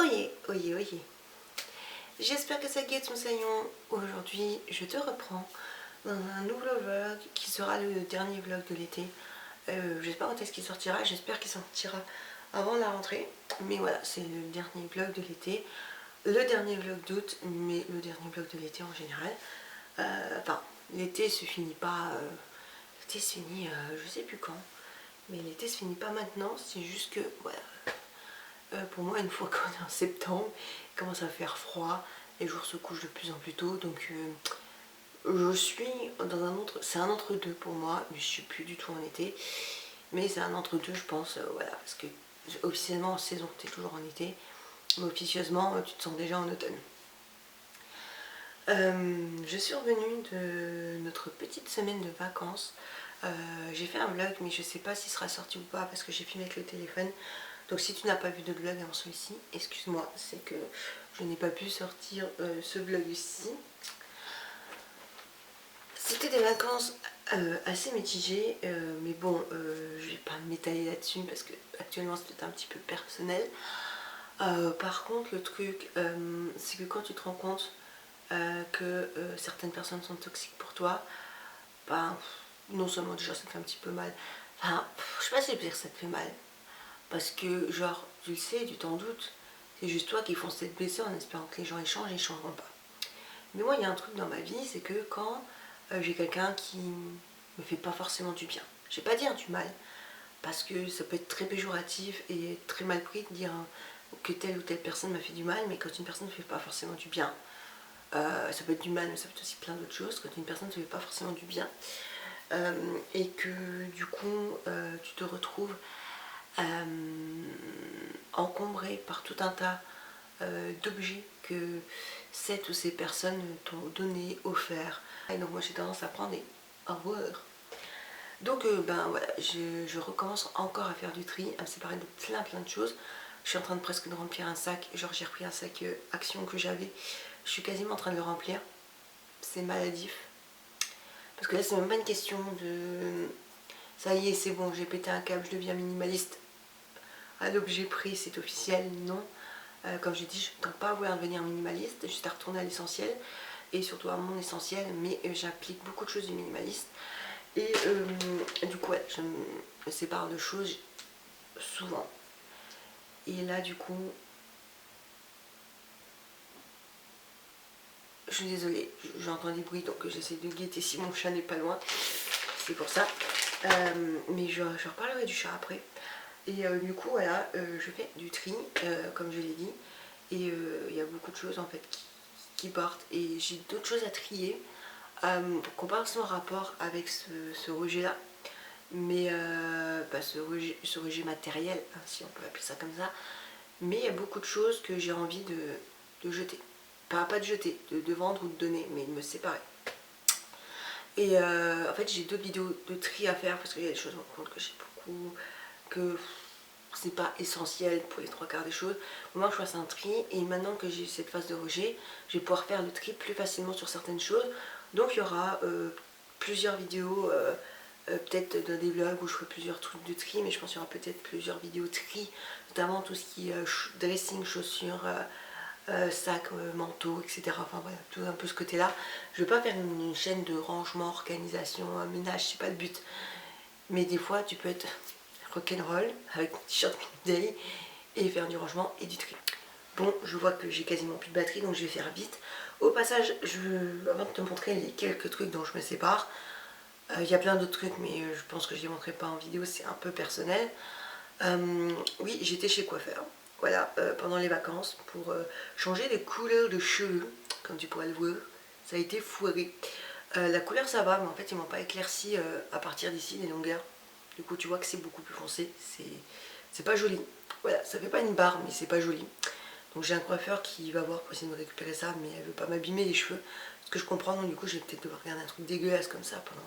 Oyez, oyez, oyez. J'espère que ça guette mon saillon. Aujourd'hui, je te reprends dans un nouveau vlog qui sera le dernier vlog de l'été. Je sais pas quand est-ce qu'il sortira, j'espère qu'il sortira avant la rentrée. Mais voilà, c'est le dernier vlog de l'été. Le dernier vlog d'août, mais le dernier vlog de l'été en général. Enfin, l'été se finit pas... l'été se finit je sais plus quand. Mais l'été se finit pas maintenant, c'est juste que... voilà. Pour moi, une fois qu'on est en septembre, il commence à faire froid, les jours se couchent de plus en plus tôt, donc je suis dans un autre, c'est un entre-deux pour moi, mais je suis plus du tout en été, mais c'est un entre-deux je pense, voilà, parce que officiellement en saison tu es toujours en été, mais officieusement tu te sens déjà en automne. Je suis revenue de notre petite semaine de vacances. J'ai fait un vlog mais je sais pas s'il sera sorti ou pas parce que j'ai filmé avec le téléphone. Donc si tu n'as pas vu de vlog avant celui-ci, excuse-moi, c'est que je n'ai pas pu sortir ce vlog-ci. C'était des vacances assez mitigées, mais bon, je vais pas m'étaler là-dessus parce que actuellement c'est un petit peu personnel. Par contre, le truc, c'est que quand tu te rends compte que certaines personnes sont toxiques pour toi, bah, non seulement déjà ça te fait un petit peu mal, enfin, je sais pas si je peux dire que ça te fait mal, parce que genre, tu le sais, tu t'en doutes, c'est juste toi qui fonces tête baissée en espérant que les gens échangent et ils changeront pas. Mais moi, il y a un truc dans ma vie, c'est que quand j'ai quelqu'un qui me fait pas forcément du bien, je vais pas dire du mal, parce que ça peut être très péjoratif et très mal pris de dire que telle ou telle personne m'a fait du mal, mais quand une personne ne fait pas forcément du bien, ça peut être du mal, mais ça peut être aussi plein d'autres choses, quand une personne ne te fait pas forcément du bien, et que du coup tu te retrouves encombré par tout un tas d'objets que cette ou ces personnes t'ont donné, offert. Et donc moi j'ai tendance à prendre des au revoir. Donc ben voilà, je recommence encore à faire du tri, à me séparer de plein de choses. Je suis en train de presque de remplir un sac, genre j'ai repris un sac Action que j'avais, je suis quasiment en train de le remplir. C'est maladif. Parce que là c'est même pas une question de... ça y est, c'est bon, j'ai pété un câble, je deviens minimaliste. À l'objet pris, c'est officiel, non. Comme j'ai dit, je ne tente pas à vouloir devenir minimaliste, juste à retourner à l'essentiel. Et surtout à mon essentiel, mais j'applique beaucoup de choses du minimaliste. Et du coup, ouais, je me sépare de choses souvent. Et là, du coup, je suis désolée, j'entends des bruits, donc j'essaie de guetter si mon chat n'est pas loin. C'est pour ça. Mais je reparlerai du chat après. Et du coup, voilà, je fais du tri, comme je l'ai dit. Et il y a beaucoup de choses en fait qui partent. Et j'ai d'autres choses à trier. Qu'on parle sans rapport avec ce rejet-là. Mais bah, ce rejet matériel, hein, si on peut appeler ça comme ça. Mais il y a beaucoup de choses que j'ai envie de jeter. Pas de jeter, de vendre ou de donner, mais de me séparer. Et en fait j'ai d'autres vidéos de tri à faire parce qu'il y a des choses, je me rends compte que j'ai beaucoup, que c'est pas essentiel pour les trois quarts des choses. Moi je fasse un tri et maintenant que j'ai cette phase de rejet, je vais pouvoir faire le tri plus facilement sur certaines choses. Donc il y aura plusieurs vidéos, peut-être dans des vlogs où je ferai plusieurs trucs de tri, mais je pense qu'il y aura peut-être plusieurs vidéos tri, notamment tout ce qui est dressing, chaussures, sacs, manteaux, etc. Enfin voilà, tout un peu ce côté-là. Je ne vais pas faire une chaîne de rangement, organisation, ménage, c'est pas le but. Mais des fois, tu peux être rock'n'roll avec un t-shirt Day et faire du rangement et du tri. Bon, je vois que j'ai quasiment plus de batterie, donc je vais faire vite. Au passage, avant de te montrer les quelques trucs dont je me sépare, il y a plein d'autres trucs, mais je pense que je ne les montrerai pas en vidéo, c'est un peu personnel. Oui, j'étais chez coiffeur, voilà, pendant les vacances, pour changer de couleur de cheveux, comme tu pourrais le voir. Ça a été foiré. La couleur ça va, mais en fait ils m'ont pas éclairci à partir d'ici les longueurs. Du coup tu vois que c'est beaucoup plus foncé, c'est pas joli. Voilà, ça fait pas une barre, mais c'est pas joli. Donc j'ai un coiffeur qui va voir pour essayer de me récupérer ça, mais elle veut pas m'abîmer les cheveux. Ce que je comprends, donc du coup je vais peut-être devoir regarder un truc dégueulasse comme ça pendant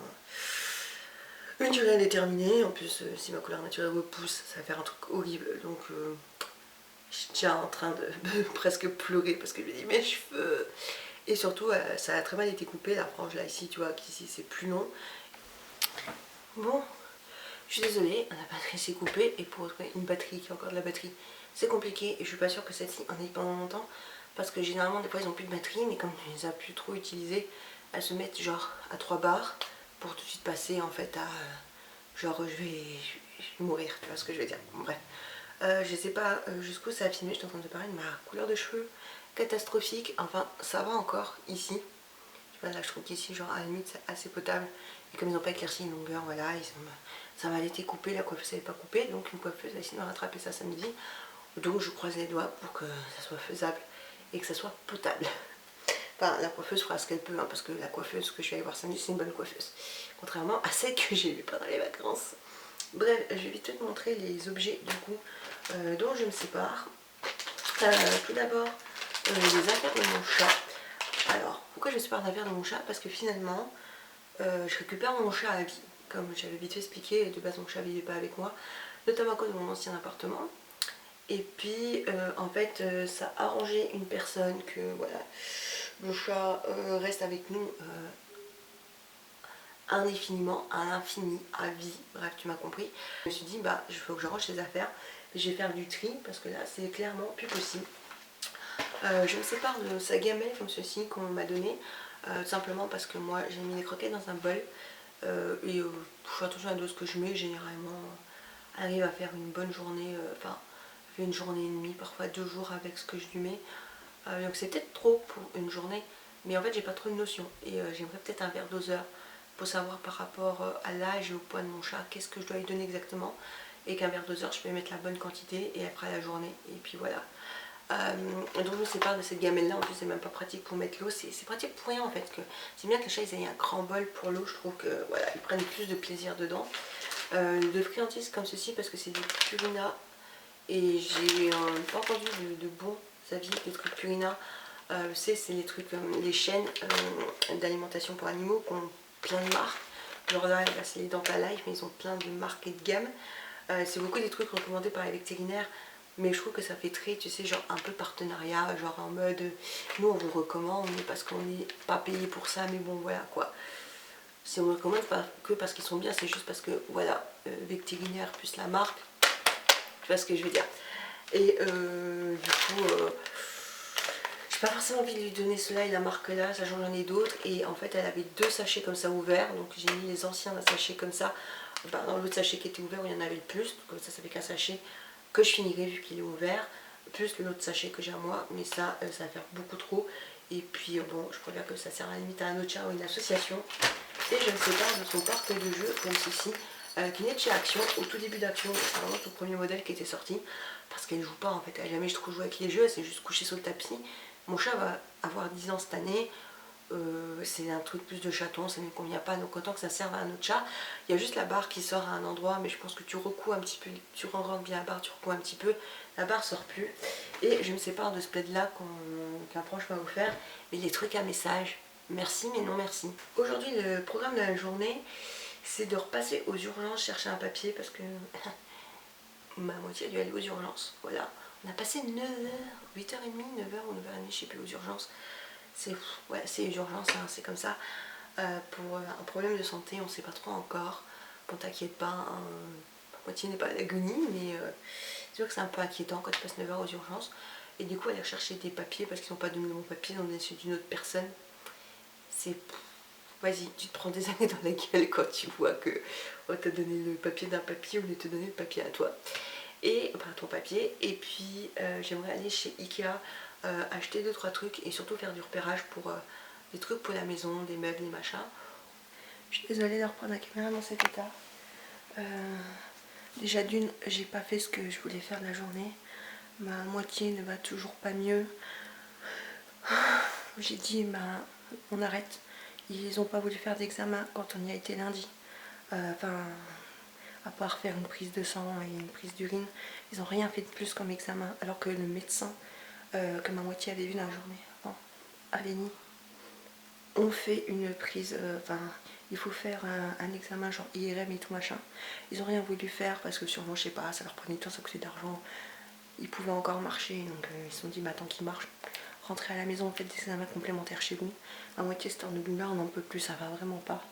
une durée indéterminée. En plus, si ma couleur naturelle repousse, ça va faire un truc horrible. Donc je suis déjà en train de presque pleurer parce que je me dis mes cheveux. Et surtout, ça a très mal été coupé, la frange là ici, tu vois, qu'ici c'est plus long. Bon, je suis désolée, la batterie s'est coupée et pour retrouver une batterie qui a encore de la batterie, c'est compliqué et je suis pas sûre que celle-ci en ait pendant longtemps parce que généralement des fois ils ont plus de batterie, mais comme tu les as plus trop utilisées, elles se mettent genre à 3 barres pour tout de suite passer en fait à genre je vais mourir, tu vois ce que je veux dire. Bon, bref, je sais pas jusqu'où ça a filmé, je suis en train de parler de ma couleur de cheveux catastrophique, enfin ça va encore ici. Je sais pas, là je trouve qu'ici genre à la limite c'est assez potable et comme ils n'ont pas éclairci une longueur, voilà, ça m'a été coupé, la coiffeuse n'avait pas coupé, donc une coiffeuse a essayé de rattraper ça samedi. Donc je croise les doigts pour que ça soit faisable et que ça soit potable. Enfin, la coiffeuse fera ce qu'elle peut, hein, parce que la coiffeuse que je vais aller voir samedi, c'est une bonne coiffeuse. Contrairement à celle que j'ai vue pendant les vacances. Bref, je vais vite te montrer les objets du coup dont je me sépare. Tout d'abord, les affaires de mon chat. Alors, pourquoi je sépare d'affaires de mon chat? Parce que finalement, je récupère mon chat à vie. Comme j'avais vite fait expliqué, de base mon chat ne vivait pas avec moi, notamment à cause de mon ancien appartement. Et puis en fait ça a arrangé une personne que voilà, le chat reste avec nous indéfiniment, à l'infini, à vie, bref tu m'as compris. Je me suis dit bah il faut que je range ces affaires, et je vais faire du tri parce que là c'est clairement plus possible. Je me sépare de sa gamelle comme ceci qu'on m'a donné, tout simplement parce que moi j'ai mis les croquettes dans un bol et je fais attention à la dose que je mets, généralement arrive à faire une bonne journée, enfin une journée et demie, parfois 2 jours avec ce que je lui mets. Donc c'est peut-être trop pour une journée, mais en fait j'ai pas trop de notion et j'aimerais peut-être un verre doseur pour savoir par rapport à l'âge et au poids de mon chat qu'est-ce que je dois lui donner exactement, et qu'un verre doseur je peux mettre la bonne quantité et après la journée et puis voilà. Donc je me sépare de cette gamelle là, en plus c'est même pas pratique pour mettre l'eau, c'est pratique pour rien en fait, que c'est bien que les chats ils aient un grand bol pour l'eau, je trouve que voilà ils prennent plus de plaisir dedans. De friandises comme ceci parce que c'est du Purina et j'ai pas entendu de bons avis des trucs Purina. C'est les trucs, les chaînes d'alimentation pour animaux qui ont plein de marques. Genre là c'est les Dental Life, mais ils ont plein de marques et de gammes. C'est beaucoup des trucs recommandés par les vétérinaires, mais je trouve que ça fait très, tu sais, genre un peu partenariat, genre en mode nous on vous recommande, mais parce qu'on n'est pas payé pour ça, mais bon voilà quoi. Si on ne recommande pas que parce qu'ils sont bien, c'est juste parce que voilà, vétérinaire plus la marque, tu vois ce que je veux dire. Et du coup, j'ai pas forcément envie de lui donner cela et la marque là, sachant que j'en ai d'autres. Et en fait, elle avait 2 sachets comme ça ouverts, donc j'ai mis les anciens d'un sachet comme ça. Dans l'autre sachet qui était ouvert, où il y en avait le plus, comme ça fait qu'un sachet que je finirai vu qu'il est ouvert, plus l'autre sachet que j'ai à moi, mais ça, ça va faire beaucoup trop. Et puis bon, je crois bien que ça sert à la limite à un autre chat ou une association. Et je me sépare de son parc de jeux comme ceci, qui n'est de chez Action. Au tout début d'Action, c'est vraiment tout premier modèle qui était sorti, parce qu'elle ne joue pas en fait, elle n'a jamais je trouve joué avec les jeux, elle s'est juste couchée sur le tapis. Mon chat va avoir 10 ans cette année, c'est un truc plus de chaton, ça ne me convient pas, donc autant que ça serve à un autre chat. Il y a juste la barre qui sort à un endroit, mais je pense que tu recoues un petit peu, tu rentres bien la barre, tu recoues un petit peu, la barre sort plus. Et je me sépare de ce plaid là qu'un proche m'a offert, mais les trucs à message, merci mais non merci. Aujourd'hui le programme de la journée, c'est de repasser aux urgences chercher un papier parce que ma moitié a dû aller aux urgences, voilà. On a passé 9h, 8h30, 9h ou 9h30, je sais plus, aux urgences. C'est ouais, c'est les urgences, hein, c'est comme ça. Pour un problème de santé, on ne sait pas trop encore. Bon, t'inquiète pas, hein, ma moitié n'est pas à l'agonie, mais c'est sûr que c'est un peu inquiétant quand tu passes 9h aux urgences. Et du coup, aller chercher des papiers parce qu'ils n'ont pas donné mon papier, ils ont donné celui d'une autre personne. C'est. Vas-y, tu te prends des années dans la gueule quand tu vois que on t'a donné le papier d'un papier au lieu de te donner le papier à toi. Et enfin ton papier. Et puis j'aimerais aller chez Ikea acheter 2-3 trucs et surtout faire du repérage pour des trucs pour la maison, des meubles, des machins. Je suis désolée de reprendre la caméra dans cet état. Déjà d'une, j'ai pas fait ce que je voulais faire de la journée. Ma moitié ne va toujours pas mieux. J'ai dit on arrête. Ils n'ont pas voulu faire d'examen quand on y a été lundi. Enfin, à part faire une prise de sang et une prise d'urine, ils n'ont rien fait de plus comme examen. Alors que le médecin que ma moitié avait vu dans la journée, bon, avait dit, on fait une prise, enfin, il faut faire un examen genre IRM et tout machin. Ils n'ont rien voulu faire parce que sûrement, je sais pas, ça leur prenait du temps, ça coûtait de l'argent. Ils pouvaient encore marcher, donc ils se sont dit, bah tant qu'ils marchent, rentrez à la maison, faites des examens complémentaires chez vous. À moitié cette heure de boulot là, on n'en peut plus, ça va vraiment pas.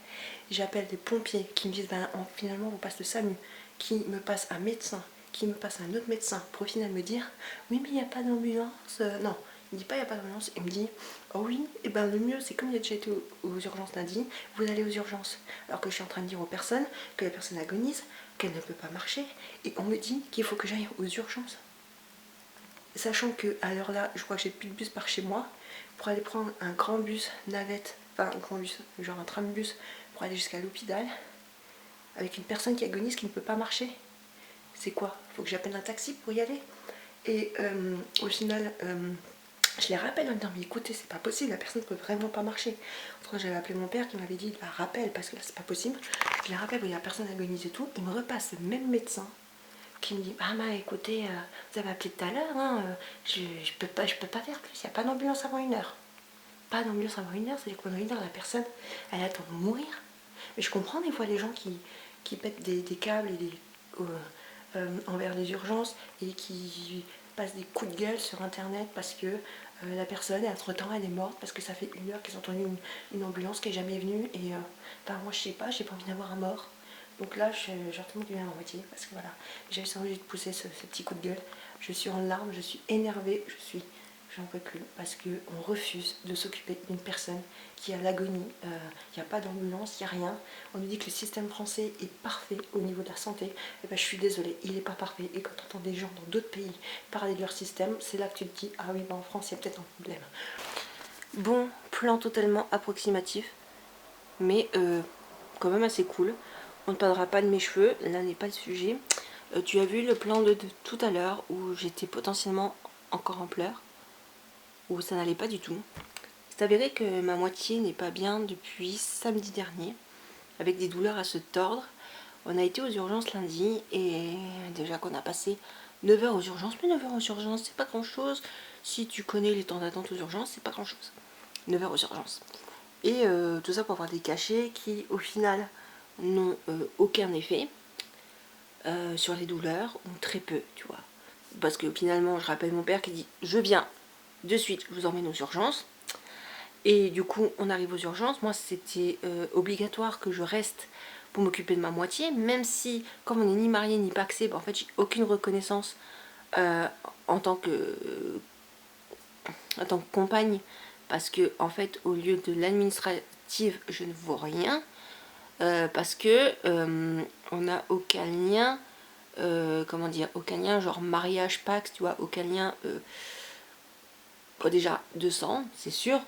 J'appelle des pompiers qui me disent, ben finalement, on passe le SAMU, qui me passe un médecin qui me passe un autre médecin pour au final me dire oui mais il n'y a pas d'ambulance, non, il me dit pas il n'y a pas d'ambulance, il me dit oh oui, et ben le mieux c'est comme il a déjà été aux urgences lundi, vous allez aux urgences. Alors que je suis en train de dire aux personnes que la personne agonise, qu'elle ne peut pas marcher, et on me dit qu'il faut que j'aille aux urgences. Sachant que à l'heure là, je crois que j'ai plus de bus par chez moi, pour aller prendre un grand bus navette, enfin un grand bus, genre un tram-bus, pour aller jusqu'à l'hôpital, avec une personne qui agonise, qui ne peut pas marcher. C'est quoi? Faut que j'appelle un taxi pour y aller. Et au final, je les rappelle en disant mais écoutez, c'est pas possible, la personne ne peut vraiment pas marcher. Autrement, j'avais appelé mon père qui m'avait dit bah rappelle parce que là c'est pas possible. Je les rappelle, il y a personne agonise et tout. Il me repasse le même médecin qui me dit ah bah écoutez, vous avez appelé tout à l'heure, hein, je peux pas faire plus, il n'y a pas d'ambulance avant 1 heure. Pas d'ambulance avant 1 heure, c'est-à-dire que pendant 1 heure la personne elle attend de mourir. Mais je comprends des fois les gens qui pètent des câbles et envers les urgences et qui passent des coups de gueule sur internet parce que la personne entre temps elle est morte parce que ça fait 1 heure qu'ils ont entendu une ambulance qui est jamais venue et moi je sais pas, j'ai pas envie d'avoir un mort. Donc là je retombe du à moitié parce que voilà, j'ai envie de pousser ce petit coup de gueule. Je suis en larmes, je suis énervée, j'en peux plus parce qu'on refuse de s'occuper d'une personne qui est à l'agonie. Il n'y a pas d'ambulance, il n'y a rien. On nous dit que le système français est parfait au niveau de la santé. Et ben, je suis désolée, il n'est pas parfait. Et quand on entend des gens dans d'autres pays parler de leur système, c'est là que tu te dis ah oui, ben en France il y a peut-être un problème. Bon, plan totalement approximatif, mais quand même assez cool. On ne parlera pas de mes cheveux, là n'est pas le sujet. Tu as vu le plan de tout à l'heure où j'étais potentiellement encore en pleurs, où ça n'allait pas du tout. C'est avéré que ma moitié n'est pas bien depuis samedi dernier, avec des douleurs à se tordre. On a été aux urgences lundi et déjà qu'on a passé 9 heures aux urgences, mais 9 heures aux urgences c'est pas grand chose. Si tu connais les temps d'attente aux urgences, c'est pas grand chose. 9 heures aux urgences. Et tout ça pour avoir des cachets qui au final n'ont aucun effet sur les douleurs, ou très peu, tu vois. Parce que finalement je rappelle mon père qui dit je viens de suite, je vous emmène aux urgences. Et du coup on arrive aux urgences. Moi c'était obligatoire que je reste pour m'occuper de ma moitié, même si comme on n'est ni marié ni pacsé, bah, en fait j'ai aucune reconnaissance en tant que compagne, parce que en fait au lieu de l'administrative je ne vaux rien, parce que on n'a aucun lien, comment dire, aucun lien genre mariage, pax, tu vois, aucun lien déjà de sang, c'est sûr.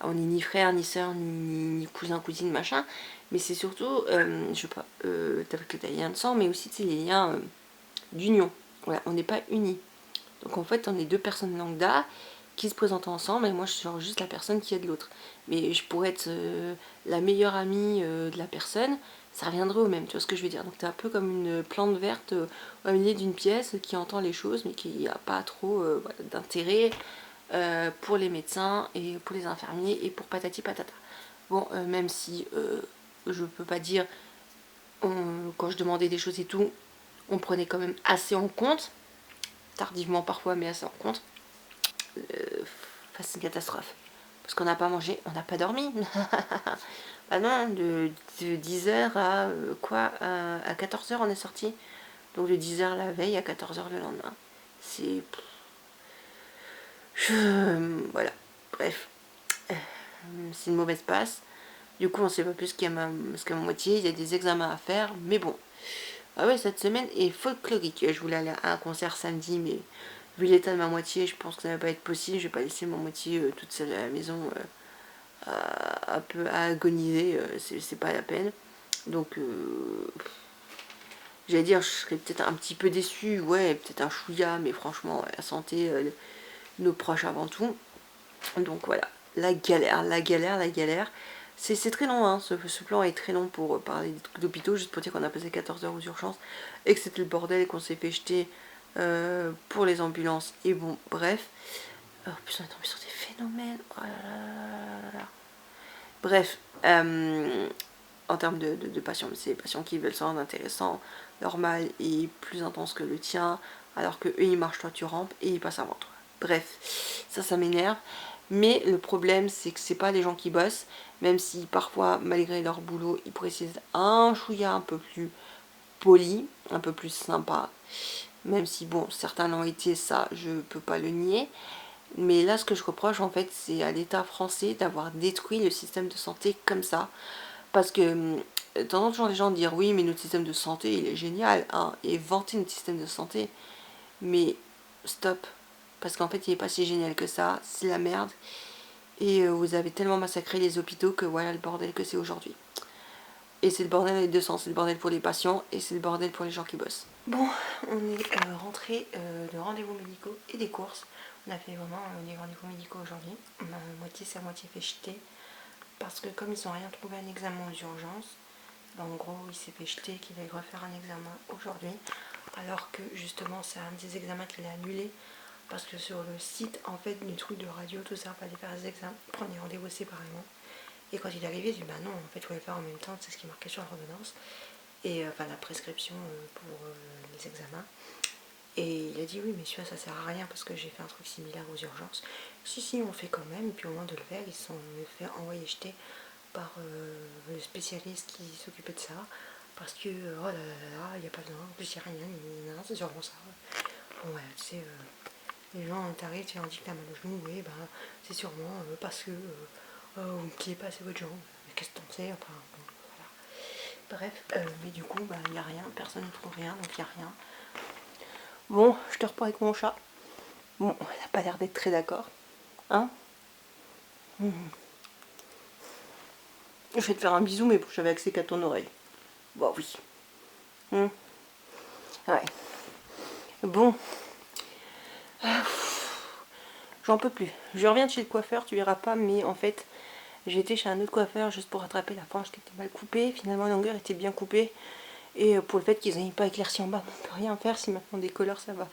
On n'est ni frère, ni soeur, ni cousin, cousine, machin. Mais c'est surtout, je sais pas, avec les liens de sang, mais aussi les liens d'union. Voilà, on n'est pas unis. Donc en fait, on est deux personnes lambda qui se présentent ensemble, et moi je suis genre juste la personne qui aide l'autre. Mais je pourrais être la meilleure amie de la personne, ça reviendrait au même, tu vois ce que je veux dire. Donc t'es un peu comme une plante verte au milieu d'une pièce qui entend les choses, mais qui n'a pas trop voilà, d'intérêt pour les médecins et pour les infirmiers et pour patati patata. Bon, même si je peux pas dire, quand je demandais des choses et tout, on prenait quand même assez en compte, tardivement parfois, mais assez en compte. C'est une catastrophe. Parce qu'on n'a pas mangé, on n'a pas dormi. Ah non, de 10h à quoi à 14h on est sorti. Donc de 10h la veille à 14h le lendemain. C'est... Voilà. Bref. C'est une mauvaise passe. Du coup on sait pas plus qu'à ma moitié. Il y a des examens à faire. Mais bon. Ah ouais, cette semaine est folklorique. Je voulais aller à un concert samedi, mais vu l'état de ma moitié, je pense que ça va pas être possible. Je vais pas laisser ma moitié toute seule à la maison un peu à agoniser. C'est pas la peine. Donc j'allais dire, je serais peut-être un petit peu déçue, ouais, peut-être un chouïa, mais franchement, la santé, nos proches avant tout. Donc voilà, la galère, la galère, la galère. C'est très long, hein. Ce plan est très long pour parler des trucs d'hôpitaux, juste pour dire qu'on a passé 14 heures aux urgences et que c'était le bordel et qu'on s'est fait jeter pour les ambulances. Et bon, bref. En plus, on est tombé sur des phénomènes. Oh là là là là. Bref, en termes de patients, c'est des patients qui veulent se rendre intéressant, normal et plus intense que le tien, alors que eux ils marchent, toi tu rampes et ils passent avant toi. Bref, ça m'énerve. Mais le problème c'est que c'est pas les gens qui bossent, même si parfois malgré leur boulot ils pourraient essayer un chouïa un peu plus poli, un peu plus sympa. Même si bon, certains l'ont été, ça je peux pas le nier. Mais là, ce que je reproche en fait, c'est à l'État français d'avoir détruit le système de santé comme ça. Parce que t'entends toujours les gens dire oui, mais notre système de santé il est génial, hein, et vanter notre système de santé. Mais stop, parce qu'en fait il est pas si génial que ça, c'est la merde. Et vous avez tellement massacré les hôpitaux que voilà le bordel que c'est aujourd'hui. Et c'est le bordel dans les deux sens, c'est le bordel pour les patients et c'est le bordel pour les gens qui bossent. Bon, on est rentré de rendez-vous médicaux et des courses. On a fait vraiment des rendez-vous médicaux aujourd'hui. On a moitié c'est à moitié fait jeter. Parce que comme ils n'ont rien trouvé un examen aux urgences, ben en gros il s'est fait jeter qu'il allait refaire un examen aujourd'hui. Alors que justement c'est un des examens qu'il a annulé. Parce que sur le site en fait du truc de radio, tout ça, il fallait faire des examens, prendre les rendez-vous séparément. Et quand il est arrivé, il dit bah non, en fait il faut les faire en même temps, c'est ce qui est marqué sur l'ordonnance. Et enfin la prescription pour les examens. Et il a dit oui mais celui-là ça sert à rien parce que j'ai fait un truc similaire aux urgences. Si on fait quand même, et puis au moment de le faire, ils se sont fait envoyer jeter par le spécialiste qui s'occupait de ça. Parce que oh là là, il n'y a pas besoin, en plus il n'y a rien, c'est sûrement ça. Bon voilà, tu sais, les gens t'arrivent, tu leur dis que t'as mal au genou, oui bah c'est sûrement parce que vous ne pliez pas assez votre jambe. Mais qu'est-ce que t'en sais, enfin bon, voilà. Bref, mais du coup bah il n'y a rien, personne ne trouve rien, donc il n'y a rien. Bon, je te reprends avec mon chat. Bon, elle n'a pas l'air d'être très d'accord. Hein? Je vais te faire un bisou, mais j'avais accès qu'à ton oreille. Bon, oui. Ouais. Bon. J'en peux plus. Je reviens de chez le coiffeur, tu verras pas, mais en fait, j'ai été chez un autre coiffeur juste pour rattraper la frange qui était mal coupée. Finalement, la longueur était bien coupée. Et pour le fait qu'ils n'aient pas éclairci en bas, on ne peut rien faire. Si maintenant des couleurs, ça va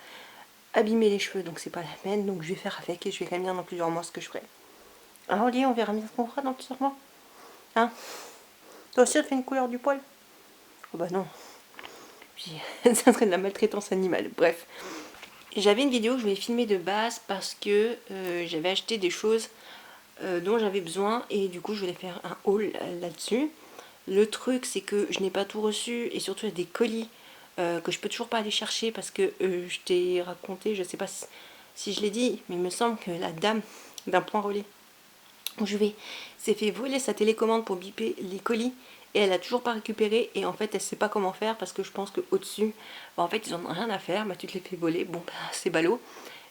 abîmer les cheveux, donc c'est pas la peine. Donc je vais faire avec et je vais quand même dire dans plusieurs mois ce que je ferai. Alors, Olivier, on verra bien ce qu'on fera dans plusieurs mois. Hein? Toi aussi, ça fait une couleur du poil? Oh bah non. Puis, ça serait de la maltraitance animale. Bref. J'avais une vidéo que je voulais filmer de base parce que j'avais acheté des choses dont j'avais besoin et du coup je voulais faire un haul là-dessus. Le truc c'est que je n'ai pas tout reçu et surtout il y a des colis que je peux toujours pas aller chercher parce que je t'ai raconté, je sais pas si je l'ai dit, mais il me semble que la dame d'un point relais où je vais s'est fait voler sa télécommande pour biper les colis et elle a toujours pas récupéré et en fait elle sait pas comment faire parce que je pense que au dessus en fait ils en ont rien à faire, bah tu te les fais voler, bon bah, c'est ballot,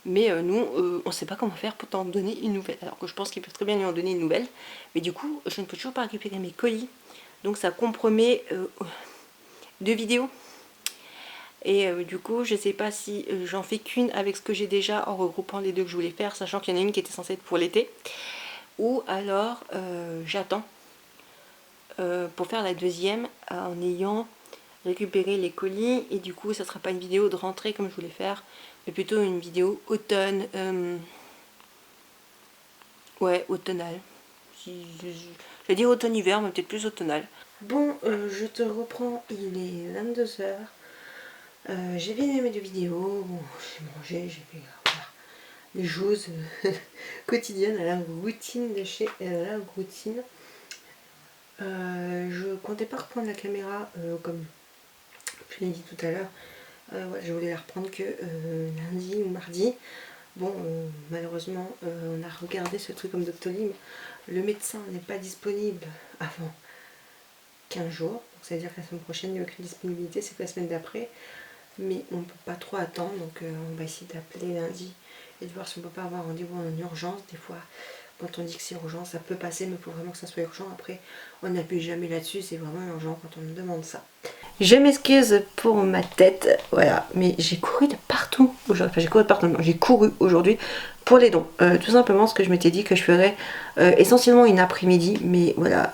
mais nous on sait pas comment faire pour t'en donner une nouvelle, alors que je pense qu'ils peuvent très bien lui en donner une nouvelle, mais du coup je ne peux toujours pas récupérer mes colis, donc ça compromet 2 vidéos. Et du coup je sais pas si j'en fais qu'une avec ce que j'ai déjà en regroupant les deux que je voulais faire, sachant qu'il y en a une qui était censée être pour l'été, ou alors j'attends pour faire la deuxième en ayant récupéré les colis, et du coup ça sera pas une vidéo de rentrée comme je voulais faire, mais plutôt une vidéo automne, ouais automnale, je vais dire automne-hiver mais peut-être plus automnale. Bon, je te reprends, il est 22h, j'ai vidé mes 2 vidéos, bon, j'ai mangé, j'ai fait voilà, les choses quotidiennes à la routine de chez la routine. Je comptais pas reprendre la caméra comme je l'ai dit tout à l'heure. Ouais, je voulais la reprendre que lundi ou mardi. Bon, malheureusement, on a regardé ce truc comme Doctolib. Le médecin n'est pas disponible avant 15 jours. Donc, c'est-à-dire que la semaine prochaine, il n'y a aucune disponibilité, c'est que la semaine d'après. Mais on ne peut pas trop attendre, donc on va essayer d'appeler lundi et de voir si on ne peut pas avoir rendez-vous en urgence. Des fois, quand on dit que c'est urgent, ça peut passer, mais il faut vraiment que ça soit urgent. Après, on n'appuie jamais là-dessus, c'est vraiment urgent quand on nous demande ça. Je m'excuse pour ma tête, voilà, mais j'ai couru de partout aujourd'hui, enfin j'ai couru de partout, non, j'ai couru aujourd'hui pour les dons. Tout simplement parce que je m'étais dit que je ferais essentiellement une après-midi, mais voilà,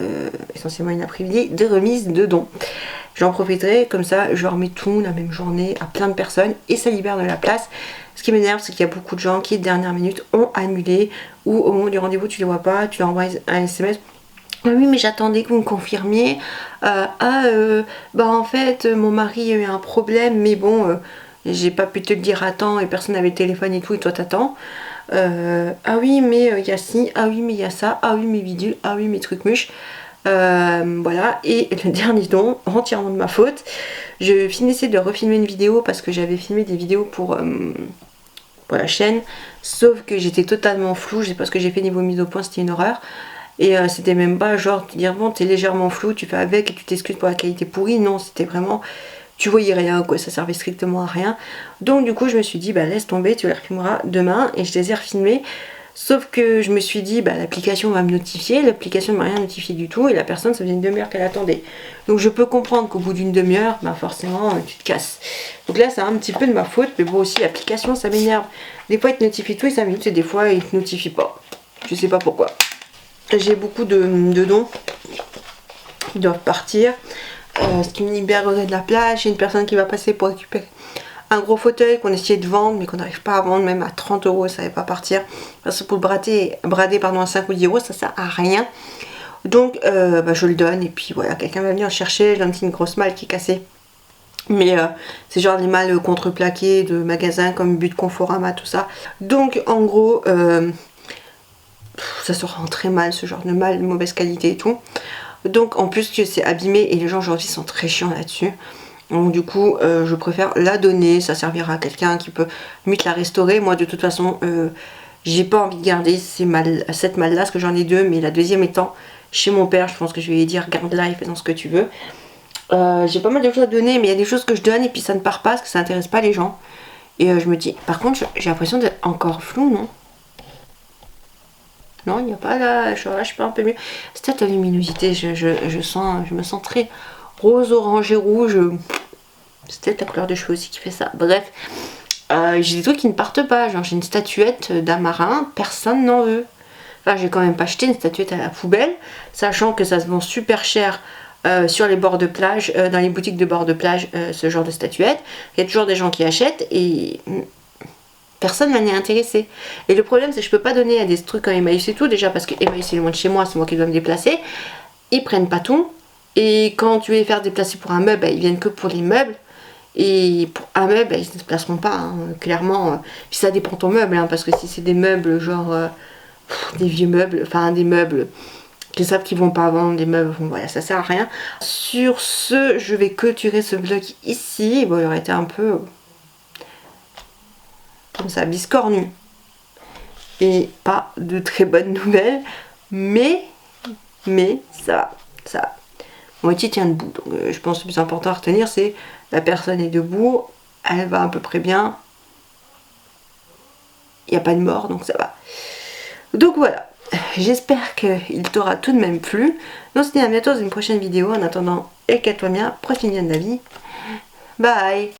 essentiellement une après-midi de remise de dons. J'en profiterai, comme ça je remets tout la même journée à plein de personnes et ça libère de la place. Ce qui m'énerve, c'est qu'il y a beaucoup de gens qui, de dernière minute, ont annulé, ou au moment du rendez-vous, tu les vois pas, tu leur envoies un SMS. Ah oui, mais j'attendais que vous me confirmiez. Bah en fait, mon mari a eu un problème, mais bon, j'ai pas pu te le dire à temps et personne n'avait le téléphone et tout, et toi t'attends. Ah oui, mais il y a ci, ah oui, mais il y a ça, ah oui, mes bidules, ah oui, mes trucs mûches. Voilà, et le dernier don, entièrement de ma faute. Je finissais de refilmer une vidéo parce que j'avais filmé des vidéos pour la chaîne, sauf que j'étais totalement floue, je sais pas ce que j'ai fait niveau mise au point, c'était une horreur. Et c'était même pas genre te dire bon t'es légèrement flou, tu fais avec et tu t'excuses pour la qualité pourrie, non c'était vraiment tu voyais rien quoi, ça servait strictement à rien. Donc du coup je me suis dit bah laisse tomber, tu les refilmeras demain et je les ai refilmés. Sauf que je me suis dit bah l'application va me notifier, l'application ne m'a rien notifié du tout et la personne ça faisait une demi-heure qu'elle attendait. Donc je peux comprendre qu'au bout d'une demi-heure, bah forcément tu te casses. Donc là c'est un petit peu de ma faute, mais bon aussi l'application ça m'énerve. Des fois il te notifie tous les 5 minutes et des fois il te notifie pas. Je sais pas pourquoi. J'ai beaucoup de dons qui doivent partir. Ce qui me libérerait de la place. J'ai une personne qui va passer pour récupérer un gros fauteuil qu'on essayait de vendre mais qu'on n'arrive pas à vendre, même à 30 €, ça ne va pas partir. Parce que pour le brader pardon, à 5 ou 10 €, ça sert à rien. Donc je le donne et puis voilà, quelqu'un va venir le chercher. Je donne une grosse malle qui est cassée. Mais c'est genre des malles contreplaquées de magasins comme But Conforama, tout ça. Donc en gros, ça se rend très mal ce genre de malle de mauvaise qualité et tout. Donc en plus que c'est abîmé et les gens aujourd'hui sont très chiants là-dessus. Donc du coup je préfère la donner, ça servira à quelqu'un qui peut mieux la restaurer. Moi de toute façon j'ai pas envie de garder cette malle là parce que j'en ai deux, mais la deuxième étant chez mon père, je pense que je vais lui dire garde-la et fais dans ce que tu veux. J'ai pas mal de choses à donner, mais il y a des choses que je donne et puis ça ne part pas parce que ça intéresse pas les gens. Et je me dis, par contre j'ai l'impression d'être encore flou, non? Non, il n'y a pas là, je suis pas un peu mieux. C'est peut-être la luminosité, je me sens très rose, orange et rouge. C'est peut-être la couleur des cheveux aussi qui fait ça. Bref, j'ai des trucs qui ne partent pas. Genre j'ai une statuette d'un marin, personne n'en veut. Enfin, j'ai quand même pas acheté une statuette à la poubelle, sachant que ça se vend super cher sur les bords de plage, dans les boutiques de bord de plage, ce genre de statuette. Il y a toujours des gens qui achètent et personne n'en est intéressé. Et le problème, c'est que je peux pas donner à des trucs comme Emmaüs et tout, déjà parce que Emmaüs c'est loin de chez moi, c'est moi qui dois me déplacer. Ils prennent pas tout. Et quand tu veux les faire déplacer pour un meuble, bah, ils viennent que pour les meubles. Et pour un meuble, bah, ils ne se déplaceront pas, hein, clairement. Puis ça dépend de ton meuble, hein, parce que si c'est des meubles, genre des vieux meubles, enfin des meubles qui savent qu'ils vont pas vendre, des meubles, bon, voilà, ça sert à rien. Sur ce, je vais clôturer ce vlog ici. Bon, il aurait été un peu comme ça, biscornu. Et pas de très bonnes nouvelles, mais ça va, ça va. Moitié tient debout, donc je pense que le plus important à retenir, c'est la personne est debout, elle va à peu près bien, il n'y a pas de mort, donc ça va. Donc voilà, j'espère qu'il t'aura tout de même plu. Donc on se dit à bientôt dans une prochaine vidéo. En attendant, éclate-toi bien, profite bien de la vie. Bye.